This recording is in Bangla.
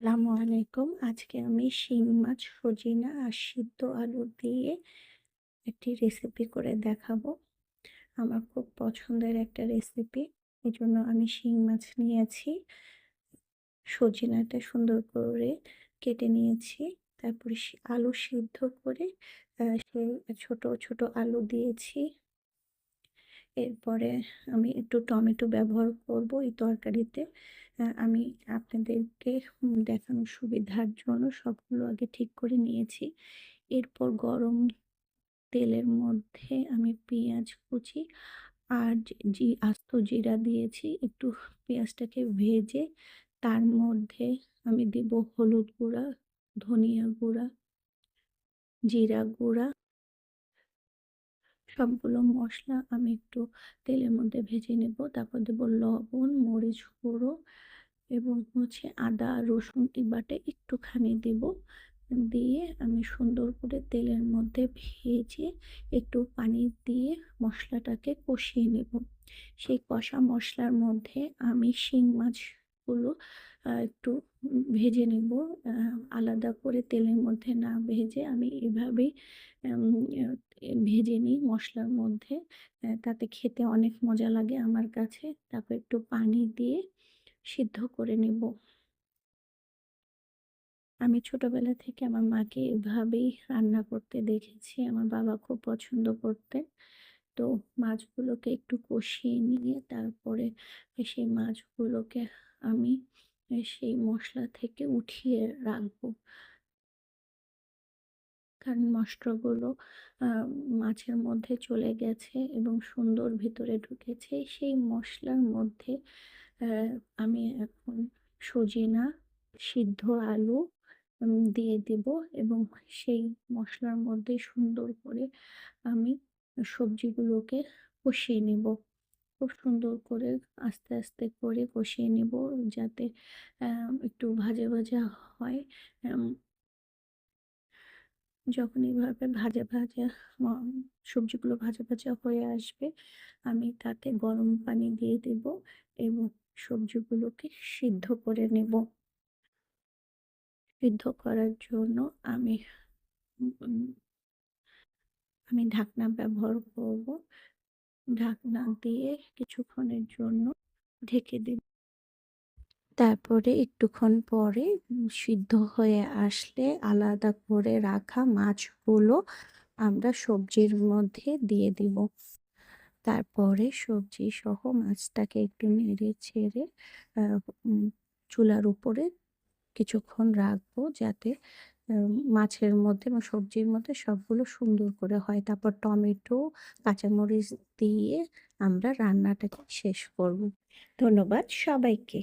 আসসালামু আলাইকুম। আজকে আমি শিং মাছ, সজিনা আর সিদ্ধ আলু দিয়ে একটি রেসিপি করে দেখাবো। আমার খুব পছন্দের একটা রেসিপি। এজন্য আমি শিং মাছ নিয়েছি। সজিনাটা সুন্দর করে কেটে নিয়েছি। তারপরে আলু সিদ্ধ করে সেই ছোট, ছোট আলু দিয়েছি। এরপরে আমি একটু টমেটো ব্যবহার করব এই তরকারিতে। আমি আপনাদেরকে দেখানোর সুবিধার জন্য সবগুলো আগে ঠিক করে নিয়েছি। এরপর গরম তেলের মধ্যে আমি পেঁয়াজ কুচি আর আস্ত জিরা দিয়েছি। একটু পেঁয়াজটাকে ভেজে তার মধ্যে আমি দিব হলুদ গুঁড়া, ধনিয়া গুঁড়া, জিরা গুঁড়া, সবগুলো মসলা আমি একটু তেলের মধ্যে ভেজে নেব। তারপর দেব লবণ, মরিচ গুঁড়ো এবং আদা রসুন বাটা একটুখানি দেব। দিয়ে আমি সুন্দর করে তেলের মধ্যে ভেজে একটু পানি দিয়ে মশলাটাকে কষিয়ে নেব। সেই কষা মশলার মধ্যে আমি শিং মাছগুলো একটু ভেজে নেব। আলাদা করে তেলের মধ্যে না ভেজে আমি এভাবেই ভেজে নিই মশলার মধ্যে। তাতে খেতে অনেক মজা লাগে আমার কাছে। তারপর একটু পানি দিয়ে সিদ্ধ করে নেব। আমি ছোটবেলা থেকে আমার মাকে এভাবেই রান্না করতে দেখেছি। আমার বাবা খুব পছন্দ করতেন। তো মাছগুলোকে একটু কষিয়ে নিয়ে তারপরে সেই মাছগুলোকে আমি সেই মশলা থেকে উঠিয়ে রাখবো। কারণ মশলাগুলো আ মাছের মধ্যে চলে গেছে এবং সুন্দর ভিতরে ঢুকেছে। সেই মসলার মধ্যে অ্যা আমি এখন সজিনা, সিদ্ধ আলু দিয়ে দিব এবং সেই মসলার মধ্যে সুন্দর করে আমি সবজিগুলোকে কষিয়ে নেব। খুব সুন্দর করে আস্তে, আস্তে করে কষিয়ে নেব যাতে অ্যা একটু ভাজা, ভাজা হয়। এম যখন এভাবে ভাজা, ভাজা ম সবজিগুলো ভাজা, ভাজা হয়ে আসবে, আমি তাতে গরম পানি দিয়ে দেব এবং সবজিগুলোকে সিদ্ধ করে নেব। সিদ্ধ করার জন্য আমি উম উম আমি ঢাকনা ব্যবহার করব। ঢাকনা দিয়ে কিছুক্ষণের জন্য ঢেকে দেব। তারপরে একটুক্ষণ পরে সিদ্ধ হয়ে আসলে আলাদা করে রাখা মাছগুলো আমরা সবজির মধ্যে দিয়ে দিব। তারপরে সবজি সহ মাছটাকে একটু নেড়ে ছেড়ে আ উম চুলার উপরে কিছুক্ষণ রাখবো যাতে মাছের মধ্যে এবং সবজির মধ্যে সবগুলো সুন্দর করে হয়। তারপর টমেটো, কাঁচামরিচ দিয়ে আমরা রান্নাটাকে শেষ করব। ধন্যবাদ সবাইকে।